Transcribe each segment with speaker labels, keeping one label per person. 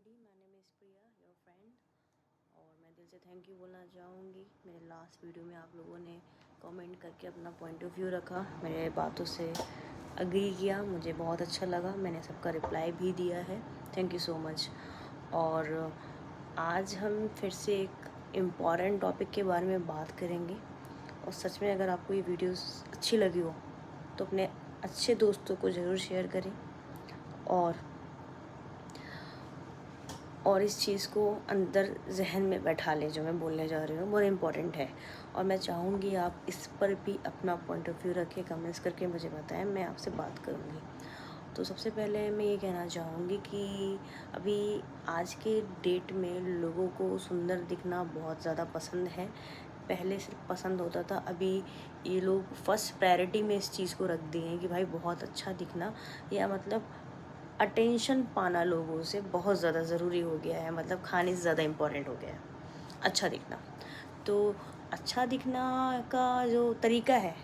Speaker 1: everybody, my name is Priya, your friend। और मैं दिल से थैंक यू बोलना चाहूँगी। मेरे लास्ट वीडियो में आप लोगों ने कमेंट करके अपना पॉइंट ऑफ व्यू रखा, मेरे बातों से अग्री किया, मुझे बहुत अच्छा लगा। मैंने सबका रिप्लाई भी दिया है, थैंक यू सो मच। और आज हम फिर से एक इम्पॉर्टेंट टॉपिक के बारे में बात करेंगे। और सच में अगर आपको ये वीडियोस अच्छी लगी हो तो अपने अच्छे दोस्तों को ज़रूर शेयर करें और इस चीज़ को अंदर जहन में बैठा लें। जो मैं बोलने जा रही हूँ बहुत इम्पॉर्टेंट है और मैं चाहूँगी आप इस पर भी अपना पॉइंट ऑफ व्यू रखें, कमेंट्स करके मुझे बताएं, मैं आपसे बात करूँगी। तो सबसे पहले मैं ये कहना चाहूँगी कि अभी आज के डेट में लोगों को सुंदर दिखना बहुत ज़्यादा पसंद है। पहले सिर्फ पसंद होता था, अभी ये लोग फर्स्ट प्रायोरिटी में इस चीज़ को रख दिए हैं कि भाई बहुत अच्छा दिखना, या मतलब अटेंशन पाना लोगों से बहुत ज़्यादा ज़रूरी हो गया है। मतलब खाने से ज़्यादा इम्पोर्टेंट हो गया है अच्छा दिखना। तो अच्छा दिखना का जो तरीका है,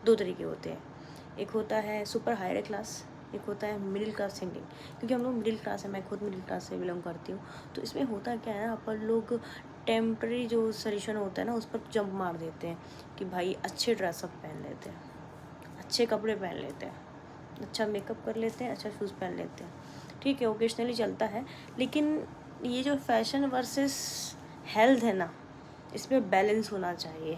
Speaker 1: दो तरीके होते हैं। एक होता है सुपर हायर क्लास, एक होता है मिडिल क्लास थिंकिंग। क्योंकि हम लोग मिडिल क्लास है, मैं खुद मिडिल क्लास से बिलोंग करती हूँ। तो इसमें होता क्या है ना, अपन लोग टेम्प्रेरी जो सॉल्यूशन होता है ना उस पर जंप मार देते हैं कि भाई अच्छे ड्रेसअप पहन लेते हैं, अच्छे कपड़े पहन लेते हैं, अच्छा मेकअप कर लेते हैं, अच्छा शूज़ पहन लेते हैं। ठीक है, ओकेजनली चलता है, लेकिन ये जो फैशन वर्सेस हेल्थ है ना, इसमें बैलेंस होना चाहिए।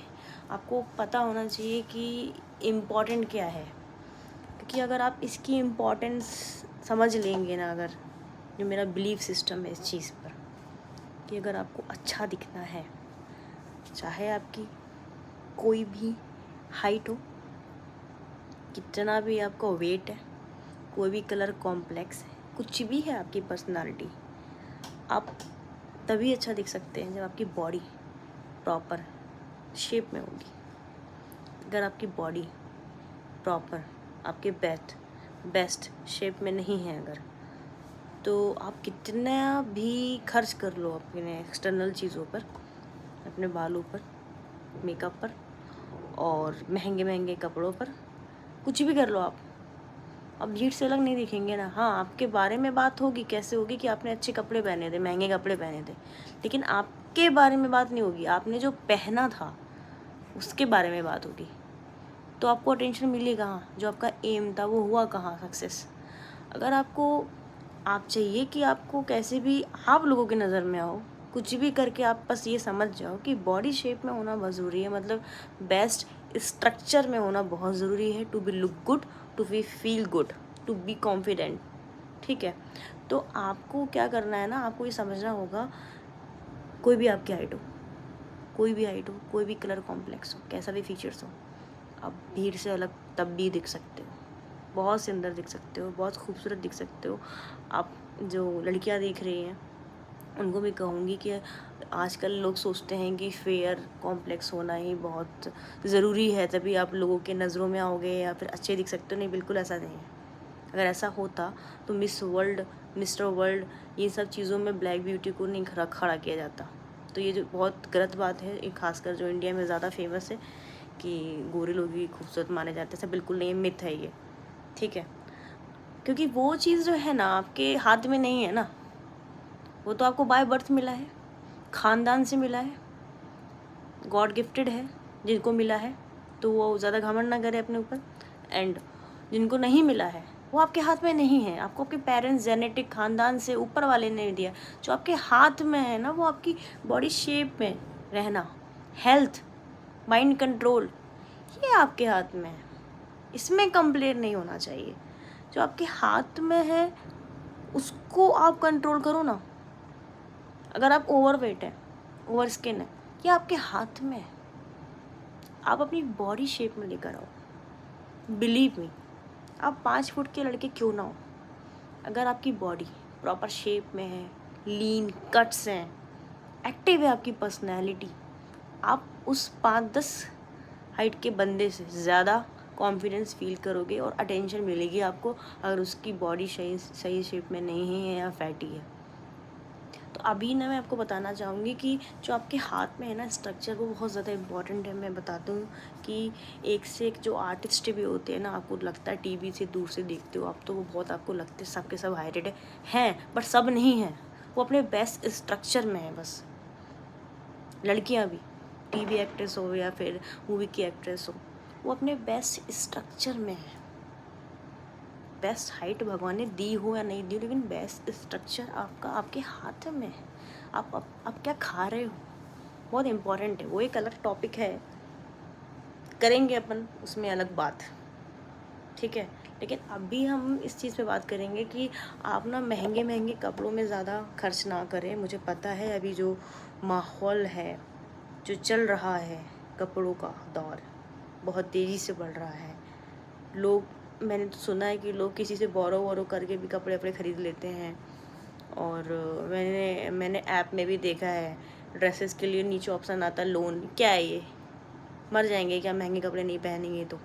Speaker 1: आपको पता होना चाहिए कि इम्पॉर्टेंट क्या है। क्योंकि अगर आप इसकी इम्पोर्टेंस समझ लेंगे ना, अगर जो मेरा बिलीफ सिस्टम है इस चीज़ पर, कि अगर आपको अच्छा दिखना है, चाहे आपकी कोई भी हाइट हो, कितना भी आपका वेट है, कोई भी कलर कॉम्प्लेक्स है, कुछ भी है आपकी पर्सनालिटी, आप तभी अच्छा दिख सकते हैं जब आपकी बॉडी प्रॉपर शेप में होगी। अगर आपकी बॉडी प्रॉपर आपके बेस्ट शेप में नहीं है अगर, तो आप कितना भी खर्च कर लो अपने एक्सटर्नल चीज़ों पर, अपने बालों पर, मेकअप पर और महंगे महंगे कपड़ों पर, कुछ भी कर लो आप भीड़ से अलग नहीं दिखेंगे ना। हाँ, आपके बारे में बात होगी, कैसे होगी कि आपने अच्छे कपड़े पहने थे, महंगे कपड़े पहने थे, लेकिन आपके बारे में बात नहीं होगी। आपने जो पहना था उसके बारे में बात होगी। तो आपको अटेंशन मिली कहाँ, जो आपका एम था वो हुआ कहाँ सक्सेस। अगर आप चाहिए कि आपको कैसे भी आप लोगों की नज़र में आओ, कुछ भी करके आप बस ये समझ जाओ कि बॉडी शेप में होना बहुत ज़रूरी है। मतलब बेस्ट स्ट्रक्चर में होना बहुत ज़रूरी है, to be look good, to be feel good, to be confident. ठीक है, तो आपको क्या करना है ना, आपको ये समझना होगा, कोई भी आपकी हाइट हो, कोई भी हाइट हो, कोई भी कलर कॉम्प्लेक्स हो, कैसा भी फीचर्स हो, आप भीड़ से अलग तब भी दिख सकते हो, बहुत सुंदर दिख सकते हो, बहुत खूबसूरत दिख सकते हो। आप जो लड़कियां देख रही हैं उनको भी कहूँगी कि आजकल लोग सोचते हैं कि फेयर कॉम्प्लेक्स होना ही बहुत ज़रूरी है, तभी आप लोगों के नज़रों में आओगे या फिर अच्छे दिख सकते हो। नहीं, बिल्कुल ऐसा नहीं है। अगर ऐसा होता तो मिस वर्ल्ड, मिस्टर वर्ल्ड, ये सब चीज़ों में ब्लैक ब्यूटी को नहीं खड़ा किया जाता। तो ये जो बहुत गलत बात है, ये खासकर जो इंडिया में ज़्यादा फेमस है कि गोरे लोग ही खूबसूरत माने जाते हैं, ऐसा बिल्कुल नहीं, मिथ है ये। ठीक है, क्योंकि वो चीज़ जो है ना आपके हाथ में नहीं है ना, वो तो आपको बाय बर्थ मिला है, ख़ानदान से मिला है, गॉड गिफ्टेड है जिनको मिला है, तो वो ज़्यादा घमंड ना करे अपने ऊपर। एंड जिनको नहीं मिला है वो आपके हाथ में नहीं है, आपको आपके पेरेंट्स, जेनेटिक, ख़ानदान से ऊपर वाले ने दिया। जो आपके हाथ में है ना, वो आपकी बॉडी शेप में रहना, हेल्थ, माइंड कंट्रोल, ये आपके हाथ में है। इसमें कंप्लेंट नहीं होना चाहिए। जो आपके हाथ में है उसको आप कंट्रोल करो ना। अगर आप ओवरवेट है, ओवर स्किन है, ये आपके हाथ में है, आप अपनी बॉडी शेप में लेकर आओ। बिलीव मी, आप 5 फुट के लड़के क्यों ना हो, अगर आपकी बॉडी प्रॉपर शेप में है, लीन कट्स हैं, एक्टिव है आपकी पर्सनैलिटी, आप उस 5-10 हाइट के बंदे से ज़्यादा कॉन्फिडेंस फील करोगे और अटेंशन मिलेगी आपको, अगर उसकी बॉडी सही शेप में नहीं है या फैटी है। तो अभी ना मैं आपको बताना चाहूँगी कि जो आपके हाथ में है ना स्ट्रक्चर, वो बहुत ज़्यादा इम्पॉर्टेंट है। मैं बताती हूँ कि एक से एक जो आर्टिस्ट भी होते हैं ना, आपको लगता है टीवी से दूर से देखते हो आप तो वो बहुत आपको लगते हैं सबके सब हाइटेड हैं, बट सब नहीं हैं। वो अपने बेस्ट स्ट्रक्चर में है बस। लड़कियां भी, टीवी एक्ट्रेस हो या फिर मूवी की एक्ट्रेस हो, वो अपने बेस्ट स्ट्रक्चर में है। बेस्ट हाइट भगवान ने दी हो या नहीं दी हो, लेकिन बेस्ट स्ट्रक्चर आपका आपके हाथ में है। आप क्या खा रहे हो, बहुत इम्पोर्टेंट है। वो एक अलग टॉपिक है, करेंगे अपन उसमें अलग बात, ठीक है। लेकिन अभी हम इस चीज़ पे बात करेंगे कि आप ना महंगे महंगे कपड़ों में ज़्यादा खर्च ना करें। मुझे पता है अभी जो माहौल है, जो चल रहा है, कपड़ों का दौर बहुत तेज़ी से बढ़ रहा है। मैंने तो सुना है कि लोग किसी से बोरो वोरो करके भी कपड़े वपड़े ख़रीद लेते हैं। और मैंने ऐप में भी देखा है, ड्रेसेस के लिए नीचे ऑप्शन आता है लोन। क्या है ये, मर जाएंगे क्या महंगे कपड़े नहीं पहनेंगे तो,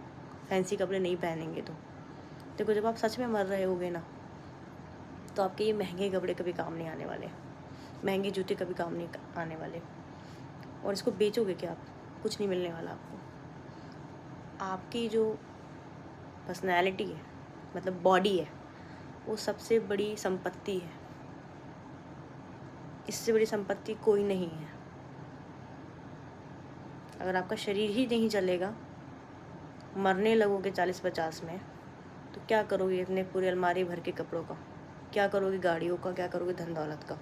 Speaker 1: फैंसी कपड़े नहीं पहनेंगे तो। देखो जब आप सच में मर रहे होगे ना, तो आपके ये महंगे कपड़े कभी काम नहीं आने वाले, महंगे जूते कभी काम नहीं आने वाले। और इसको बेचोगे क्या आप, कुछ नहीं मिलने वाला आपको। आपकी जो पर्सनैलिटी है, मतलब बॉडी है, वो सबसे बड़ी संपत्ति है। इससे बड़ी संपत्ति कोई नहीं है। अगर आपका शरीर ही नहीं चलेगा, मरने लगोगे 40-50 में, तो क्या करोगे इतने पूरी अलमारी भर के कपड़ों का, क्या करोगे गाड़ियों का, क्या करोगे धन दौलत का।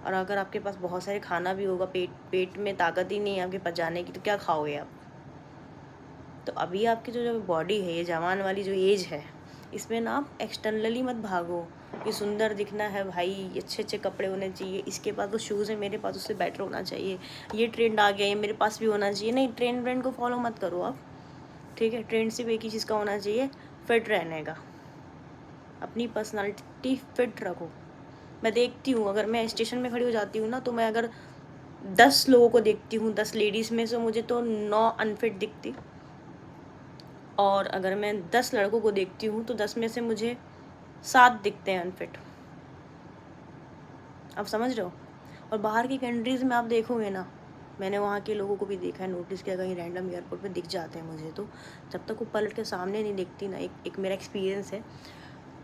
Speaker 1: और अगर आपके पास बहुत सारे खाना भी होगा, पेट में ताकत ही नहीं है आपके पचाने की, तो क्या खाओगे आप। तो अभी आपकी जो बॉडी है, ये जवान वाली जो एज है, इसमें ना आप एक्सटर्नली मत भागो कि सुंदर दिखना है भाई, अच्छे अच्छे कपड़े होने चाहिए, इसके पास वो शूज़ है मेरे पास उससे बेटर होना चाहिए, ये ट्रेंड आ गया है मेरे पास भी होना चाहिए। नहीं, ट्रेंड को फॉलो मत करो आप, ठीक है। ट्रेंड सिर्फ एक ही चीज़ का होना चाहिए, फिट रहने का। अपनी पर्सनालिटी फिट रखो। मैं देखती हूँ, अगर मैं स्टेशन में खड़ी हो जाती हूँ ना, तो मैं अगर 10 लोगों को देखती हूँ, 10 लेडीज़ में से मुझे तो 9 अनफिट दिखती। और अगर मैं 10 लड़कों को देखती हूँ तो 10 में से मुझे 7 दिखते हैं अनफिट। आप समझ रहे हो। और बाहर की कंट्रीज़ में आप देखोगे ना, मैंने वहाँ के लोगों को भी देखा है, नोटिस किया, कहीं रैंडम एयरपोर्ट पे दिख जाते हैं मुझे, तो जब तक वो पलट के सामने नहीं दिखती ना, एक मेरा एक्सपीरियंस है।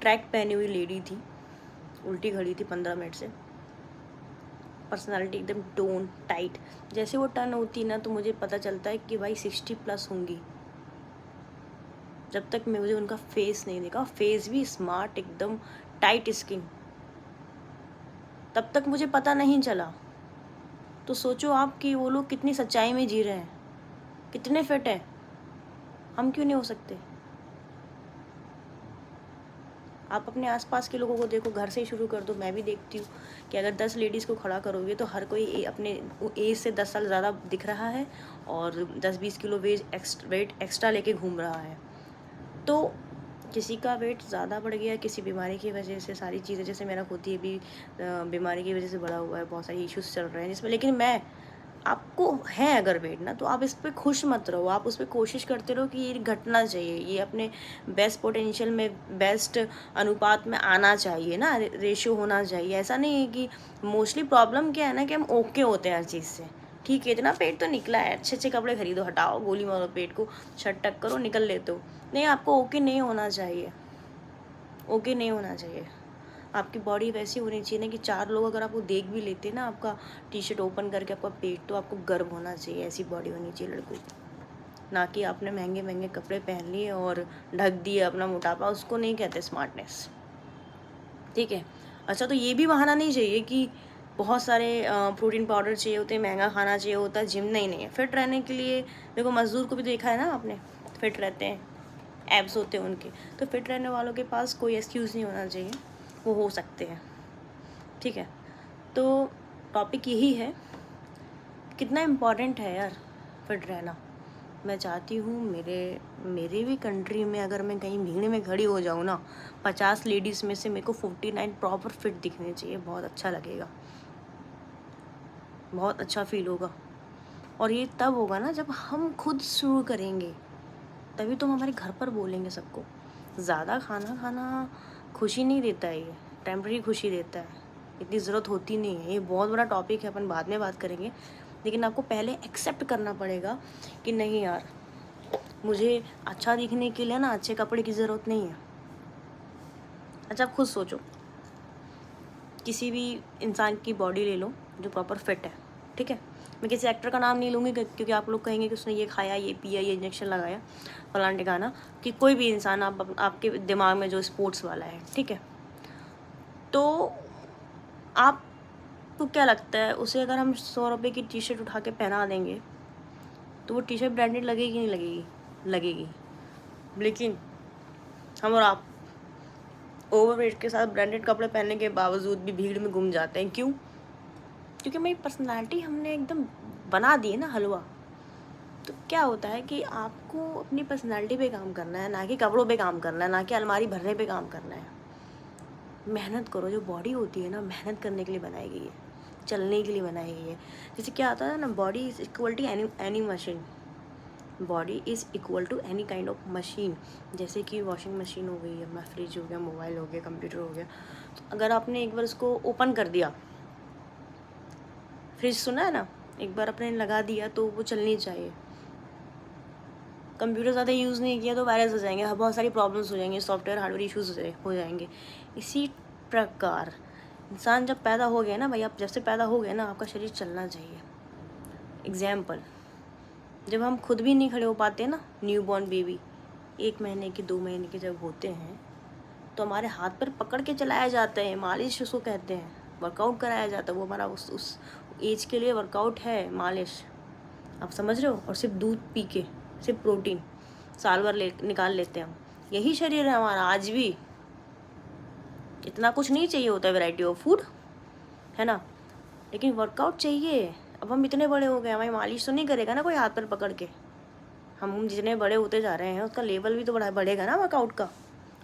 Speaker 1: ट्रैक पहनी हुई लेडी थी, उल्टी खड़ी थी 15 मिनट से, पर्सनालिटी एकदम टोन टाइट। जैसे वो टर्न होती ना, तो मुझे पता चलता है कि भाई 60+ होंगी। जब तक मुझे उनका फेस नहीं देखा, फेस भी स्मार्ट, एकदम टाइट स्किन, तब तक मुझे पता नहीं चला। तो सोचो आप कि वो लोग कितनी सच्चाई में जी रहे हैं, कितने फिट हैं, हम क्यों नहीं हो सकते। आप अपने आसपास के लोगों को देखो, घर से ही शुरू कर दो। मैं भी देखती हूँ कि अगर 10 लेडीज़ को खड़ा करोगे तो हर कोई अपने एज से 10 साल ज़्यादा दिख रहा है और 10-20 किलो वेट एक्स्ट्रा लेके घूम रहा है। तो किसी का वेट ज़्यादा बढ़ गया किसी बीमारी की वजह से, सारी चीज़ें जैसे मेरा खुद ही अभी बीमारी की वजह से बढ़ा हुआ है, बहुत सारे इश्यूज चल रहे हैं जिसमें। लेकिन आपको है अगर वेट ना, तो आप इस पर खुश मत रहो, आप उस पर कोशिश करते रहो कि ये घटना चाहिए, ये अपने बेस्ट पोटेंशियल में, बेस्ट अनुपात में आना चाहिए ना, रेशियो होना चाहिए। ऐसा नहीं है कि मोस्टली प्रॉब्लम क्या है ना, कि हम ओके होते हैं हर चीज़ से। ठीक है, इतना पेट तो निकला है, अच्छे अच्छे कपड़े खरीदो, हटाओ, गोली मारो पेट को, शट टक करो, निकल लेते हो। नहीं, आपको ओके नहीं होना चाहिए, ओके नहीं होना चाहिए। आपकी बॉडी वैसी होनी चाहिए ना कि 4 लोग अगर आपको देख भी लेते हैं ना, आपका टी शर्ट ओपन करके आपका पेट, तो आपको गर्व होना चाहिए। ऐसी बॉडी होनी चाहिए लड़कों की, ना कि आपने महंगे महंगे कपड़े पहन लिए और ढक दिए अपना मोटापा। उसको नहीं कहते स्मार्टनेस, ठीक है। अच्छा, तो ये भी बहाना नहीं चाहिए कि बहुत सारे प्रोटीन पाउडर चाहिए होते हैं, महंगा खाना चाहिए होता है, जिम नहीं है। फिट रहने के लिए देखो, मज़दूर को भी देखा है ना आपने, फिट रहते हैं, एब्स होते हैं उनके। तो फिट रहने वालों के पास कोई एक्सक्यूज़ नहीं होना चाहिए, वो हो सकते हैं, ठीक है। तो टॉपिक यही है, कितना इम्पॉर्टेंट है यार फिट रहना। मैं चाहती हूँ मेरे भी कंट्री में अगर मैं कहीं भीड़ में खड़ी हो जाऊँ ना, 50 लेडीज़ में से मेरे को 49 प्रॉपर फिट दिखने चाहिए। बहुत अच्छा लगेगा, बहुत अच्छा फील होगा। और ये तब होगा ना जब हम खुद शुरू करेंगे, तभी तो हम हमारे घर पर बोलेंगे सबको। ज़्यादा खाना खाना खुशी नहीं देता है, ये टेम्पररी खुशी देता है, इतनी ज़रूरत होती नहीं है। ये बहुत बड़ा टॉपिक है, अपन बाद में बात करेंगे। लेकिन आपको पहले एक्सेप्ट करना पड़ेगा कि नहीं यार, मुझे अच्छा दिखने के लिए ना अच्छे कपड़े की ज़रूरत नहीं है। अच्छा, आप खुद सोचो, किसी भी इंसान की बॉडी ले लो जो प्रॉपर फिट है, ठीक है। मैं किसी एक्टर का नाम नहीं लूँगी क्योंकि आप लोग कहेंगे कि उसने ये खाया, ये पिया, ये इंजेक्शन लगाया, फलाना ठिकाना, कि कोई भी इंसान आपके दिमाग में जो स्पोर्ट्स वाला है, ठीक है। तो आपको क्या लगता है, उसे अगर हम 100 रुपये की टी शर्ट उठा के पहना देंगे तो वो टी शर्ट ब्रांडेड लगेगी नहीं लगेगी? लगेगी। लेकिन हम और आप ओवरवेट के साथ ब्रांडेड कपड़े पहनने के बावजूद भी भीड़ में गुम जाते हैं। क्यों? क्योंकि हमारी पर्सनालिटी हमने एकदम बना दी है ना हलवा। तो क्या होता है कि आपको अपनी पर्सनालिटी पे काम करना है, ना कि कपड़ों पे काम करना है, ना कि अलमारी भरने पे काम करना है। मेहनत करो। जो बॉडी होती है ना, मेहनत करने के लिए बनाई गई है, चलने के लिए बनाई गई है। जैसे क्या आता है ना, body is equal to any machine. Body is equal to any kind of machine. जैसे कि वॉशिंग मशीन हो गई, अपना फ्रिज हो गया, मोबाइल हो गया, कंप्यूटर हो गया। तो अगर आपने एक बार उसको ओपन कर दिया, फ्रिज सुना है ना, एक बार आपने लगा दिया तो वो चलनी चाहिए। कंप्यूटर ज़्यादा यूज़ नहीं किया तो वायरस हो जाएंगे, बहुत सारी प्रॉब्लम्स हो जाएंगी, सॉफ्टवेयर हार्डवेयर इशूज़ हो जाएंगे। इसी प्रकार इंसान जब पैदा हो गया ना भाई, आप जब से पैदा हो गए ना, आपका शरीर चलना चाहिए। एग्जाम्पल, जब हम खुद भी नहीं खड़े हो पाते ना, न्यू बॉर्न बेबी 1 महीने के 2 महीने के जब होते हैं तो हमारे हाथ पर पकड़ के चलाया जाता है, मालिश उसको कहते हैं, वर्कआउट कराया जाता है। वो हमारा उस एज के लिए वर्कआउट है, मालिश। आप समझ रहे हो? और सिर्फ दूध पी के, सिर्फ प्रोटीन साल भर निकाल लेते हैं हम। यही शरीर है हमारा आज भी। इतना कुछ नहीं चाहिए होता है वैरायटी ऑफ फूड, है ना, लेकिन वर्कआउट चाहिए। अब हम इतने बड़े हो गए, हमारी मालिश तो नहीं करेगा ना कोई हाथ पर पकड़ के। हम जितने बड़े होते जा रहे हैं उसका लेवल भी तो बढ़ेगा ना वर्कआउट का।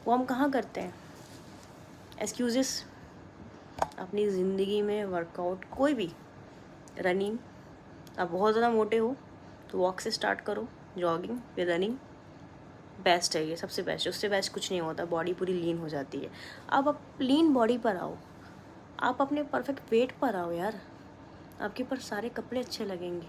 Speaker 1: वो हम कहाँ करते हैं? एक्सक्यूजेस। अपनी ज़िंदगी में वर्कआउट कोई भी, रनिंग, आप बहुत ज़्यादा मोटे हो तो वॉक से स्टार्ट करो, जॉगिंग फिर रनिंग, बेस्ट है ये, सबसे बेस्ट है। उससे बेस्ट कुछ नहीं होता, बॉडी पूरी लीन हो जाती है। अब आप लीन बॉडी पर आओ, आप अपने परफेक्ट वेट पर आओ यार, आपके ऊपर सारे कपड़े अच्छे लगेंगे।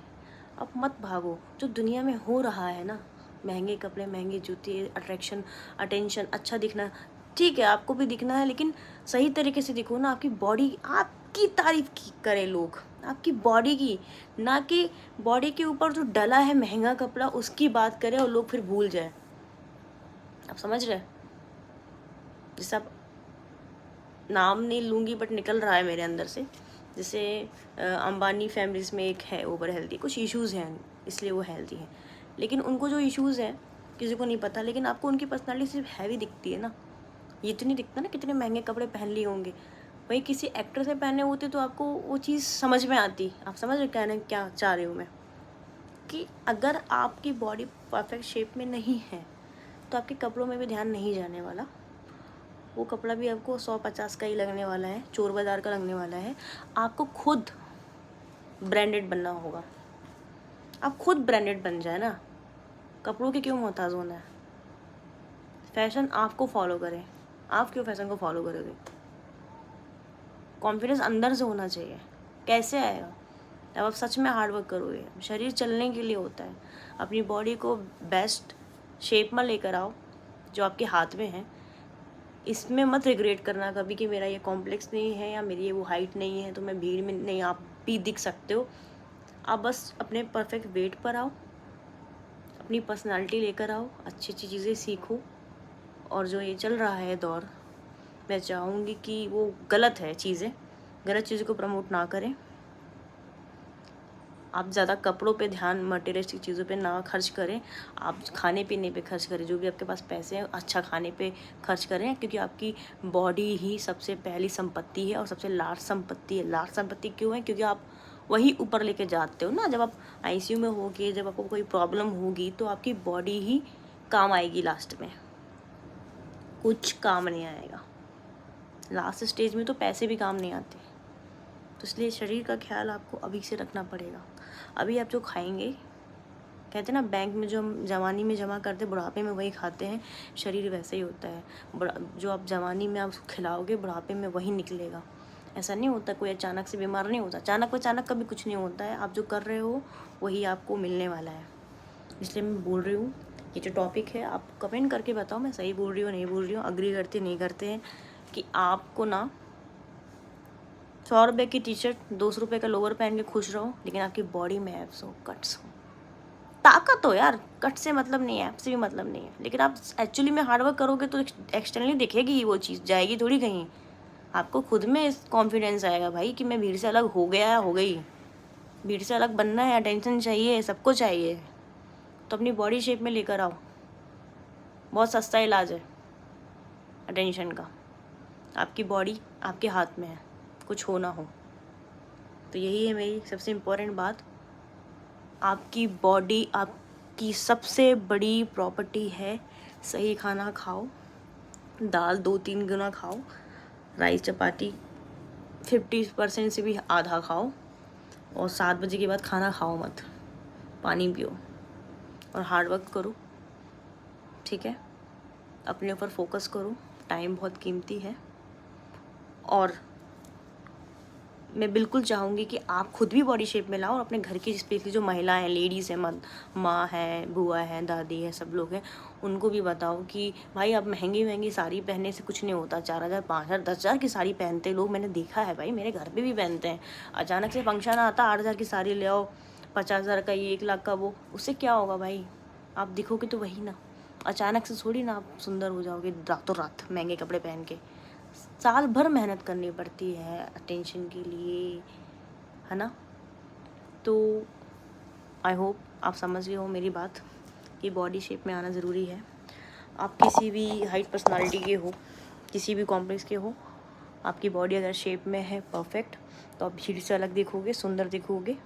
Speaker 1: अब मत भागो। जो दुनिया में हो रहा है ना, महंगे कपड़े, महंगे जूते, अट्रैक्शन, अटेंशन, अच्छा दिखना, ठीक है आपको भी दिखना है, लेकिन सही तरीके से दिखो ना। आपकी बॉडी, आपकी तारीफ करें लोग, आपकी बॉडी की, ना कि बॉडी के ऊपर जो डला है महंगा कपड़ा उसकी बात करें और लोग फिर भूल जाए। आप समझ रहे? जैसे आप, नाम नहीं लूँगी बट निकल रहा है मेरे अंदर से, जैसे अंबानी फैमिलीज़ में एक है ओवर हेल्दी, कुछ इश्यूज़ हैं इसलिए वो हेल्दी हैं, लेकिन उनको जो इश्यूज़ हैं किसी को नहीं पता, लेकिन आपको उनकी पर्सनालिटी सिर्फ हैवी दिखती है ना, ये तो नहीं दिखता ना कितने महंगे कपड़े पहन लिए होंगे। वही किसी एक्टर से पहने होते तो आपको वो चीज़ समझ में आती। आप समझ रहे कहना क्या चाह रही हूँ मैं, कि अगर आपकी बॉडी परफेक्ट शेप में नहीं है तो आपके कपड़ों में भी ध्यान नहीं जाने वाला। वो कपड़ा भी आपको 100-50 का ही लगने वाला है, चोर बाज़ार का लगने वाला है। आपको खुद ब्रांडेड बनना होगा। आप खुद ब्रांडेड बन जाए ना, कपड़ों के क्यों मोहताज होना है? फैशन आपको फॉलो करे, आप क्यों फैशन को फॉलो करोगे? कॉन्फिडेंस अंदर से होना चाहिए। कैसे आएगा? जब आप सच में हार्ड वर्क करोगे। शरीर चलने के लिए होता है। अपनी बॉडी को बेस्ट शेप में लेकर आओ जो आपके हाथ में है। इसमें मत रिग्रेट करना कभी कि मेरा ये कॉम्प्लेक्स नहीं है या मेरी ये वो हाइट नहीं है तो मैं भीड़ में नहीं, आप भी दिख सकते हो। आप बस अपने परफेक्ट वेट पर आओ, अपनी पर्सनालिटी लेकर आओ, अच्छी अच्छी चीज़ें सीखो। और जो ये चल रहा है दौर, मैं चाहूँगी कि वो गलत है चीज़ें, गलत चीज़ों को प्रमोट ना करें। आप ज़्यादा कपड़ों पे ध्यान, मटेरियलिस्टिक चीज़ों पे ना खर्च करें। आप खाने पीने पे खर्च करें, जो भी आपके पास पैसे हैं अच्छा खाने पे खर्च करें, क्योंकि आपकी बॉडी ही सबसे पहली संपत्ति है और सबसे लास्ट संपत्ति है। लास्ट संपत्ति क्यों है? क्योंकि आप वही ऊपर लेके जाते हो ना। जब आप आईसीयू में होगे, जब आपको कोई प्रॉब्लम होगी तो आपकी बॉडी ही काम आएगी लास्ट में, कुछ काम नहीं आएगा। लास्ट स्टेज में तो पैसे भी काम नहीं आते। तो इसलिए शरीर का ख्याल आपको अभी से रखना पड़ेगा। अभी आप जो खाएंगे, कहते हैं ना बैंक में जो हम जवानी में जमा करते बुढ़ापे में वही खाते हैं, शरीर वैसे ही होता है। जो आप जवानी में आप खिलाओगे बुढ़ापे में वही निकलेगा। ऐसा नहीं होता, कोई अचानक से बीमार नहीं होता, अचानक कभी कुछ नहीं होता है। आप जो कर रहे हो वही आपको मिलने वाला है। इसलिए मैं बोल रही हूँ, ये जो टॉपिक है आप कमेंट करके बताओ मैं सही बोल रही हूँ नहीं बोल रही हूँ, अग्री करते नहीं करते हैं, कि आपको ना 100 रुपये की टी शर्ट 200 रुपये का लोअर पहन के खुश रहो, लेकिन आपकी बॉडी में एब्स हो, कट्स हो, ताकत हो यार। कट से मतलब नहीं है, ऐप से भी मतलब नहीं है, लेकिन आप एक्चुअली में हार्डवर्क करोगे तो एक्सटर्नली दिखेगी ही वो चीज़, जाएगी थोड़ी कहीं। आपको खुद में कॉन्फिडेंस आएगा भाई कि मैं भीड़ से अलग हो गया, हो गई। भीड़ से अलग बनना है, अटेंशन चाहिए, सबको चाहिए, तो अपनी बॉडी शेप में लेकर आओ। बहुत सस्ता इलाज है अटेंशन का। आपकी बॉडी आपके हाथ में है, कुछ हो ना हो। तो यही है मेरी सबसे इम्पोर्टेंट बात। आपकी बॉडी आपकी सबसे बड़ी प्रॉपर्टी है। सही खाना खाओ, दाल 2-3 गुना खाओ, राइस चपाती 50% से भी आधा खाओ, और 7 बजे के बाद खाना खाओ मत, पानी पियो और हार्ड वर्क करो, ठीक है। अपने ऊपर फोकस करो, टाइम बहुत कीमती है। और मैं बिल्कुल चाहूँगी कि आप खुद भी बॉडी शेप में लाओ, और अपने घर की स्पेशली जो महिलाएं हैं, लेडीज़ हैं, माँ है, बुआ है, दादी है, सब लोग हैं, उनको भी बताओ कि भाई अब महंगी महंगी साड़ी पहनने से कुछ नहीं होता। 4,000, 5,000, 10,000 की साड़ी पहनते लोग, मैंने देखा है भाई, मेरे घर पे भी पहनते हैं। अचानक से फंक्शन आता, 8,000 की साड़ी ले आओ, 50,000 का ये, 1 लाख का वो, उससे क्या होगा भाई? आप दिखोगे तो वही ना, अचानक से थोड़ी ना आप सुंदर हो जाओगे रातों रात महंगे कपड़े पहन के। साल भर मेहनत करनी पड़ती है अटेंशन के लिए, है ना। तो आई होप आप समझ गए हो मेरी बात कि बॉडी शेप में आना ज़रूरी है। आप किसी भी हाइट पर्सनालिटी के हो, किसी भी कॉम्प्लेक्स के हो, आपकी बॉडी अगर शेप में है परफेक्ट, तो आप भीड़ से अलग दिखोगे, सुंदर दिखोगे,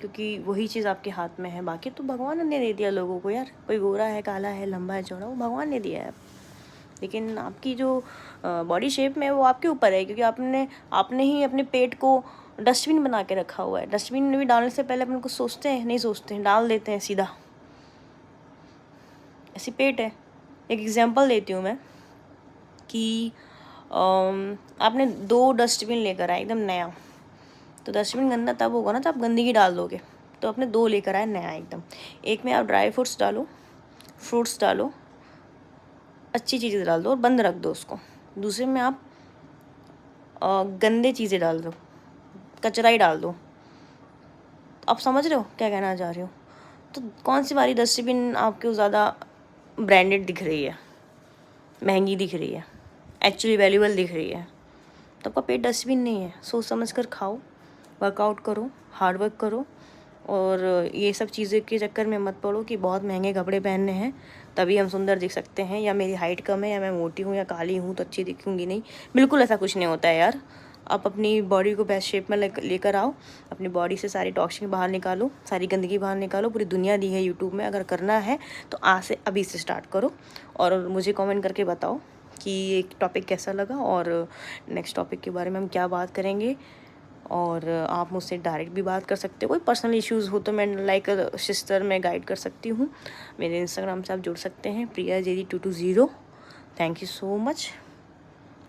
Speaker 1: क्योंकि वही चीज़ आपके हाथ में है। बाकी तो भगवान ने दे दिया लोगों को यार, कोई गोरा है, काला है, लंबा है, चौड़ा, वो भगवान ने दिया है। लेकिन आपकी जो बॉडी शेप में है वो आपके ऊपर है, क्योंकि आपने ही अपने पेट को डस्टबिन बना के रखा हुआ है। डस्टबिन में भी डालने से पहले अपन कुछ सोचते हैं? नहीं सोचते हैं, डाल देते हैं सीधा। ऐसी पेट है। एक एग्जांपल देती हूँ मैं कि आपने 2 डस्टबिन लेकर आए एकदम नया, तो डस्टबिन गंदा तब होगा ना, तो आप गंदगी डाल दोगे। तो आपने 2 लेकर आए नया एकदम। एक में आप ड्राई फ्रूट्स डालो, फ्रूट्स डालो, अच्छी चीज़ें डाल दो और बंद रख दो उसको। दूसरे में आप गंदे चीज़ें डाल दो, कचरा ही डाल दो। आप समझ रहे हो क्या कहना चाह रही हो? तो कौन सी वाली डस्टबिन आपको ज़्यादा ब्रांडेड दिख रही है, महंगी दिख रही है, एक्चुअली वैल्यूबल दिख रही है? तो आपका पेट डस्टबिन नहीं है। सोच समझ कर खाओ, वर्कआउट करो, हार्ड वर्क करो, और ये सब चीज़ें के चक्कर में मत पड़ो कि बहुत महंगे कपड़े पहनने हैं तभी हम सुंदर दिख सकते हैं, या मेरी हाइट कम है, या मैं मोटी हूँ या काली हूँ तो अच्छी दिखूँगी। नहीं, बिल्कुल ऐसा कुछ नहीं होता है यार। आप अपनी बॉडी को बेस्ट शेप में लेकर आओ, अपनी बॉडी से सारी टॉक्सिन बाहर निकालो, सारी गंदगी बाहर निकालो। पूरी दुनिया दी है यूट्यूब में, अगर करना है तो आज से अभी से स्टार्ट करो, और मुझे कमेंट करके बताओ कि ये टॉपिक कैसा लगा, और नेक्स्ट टॉपिक के बारे में हम क्या बात करेंगे। और आप मुझसे डायरेक्ट भी बात कर सकते हो, कोई पर्सनल इश्यूज़ हो तो मैं लाइक सिस्टर मैं गाइड कर सकती हूँ। मेरे इंस्टाग्राम से आप जुड़ सकते हैं, priyajd220। Thank you so much,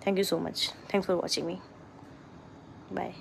Speaker 1: thanks for watching me, bye.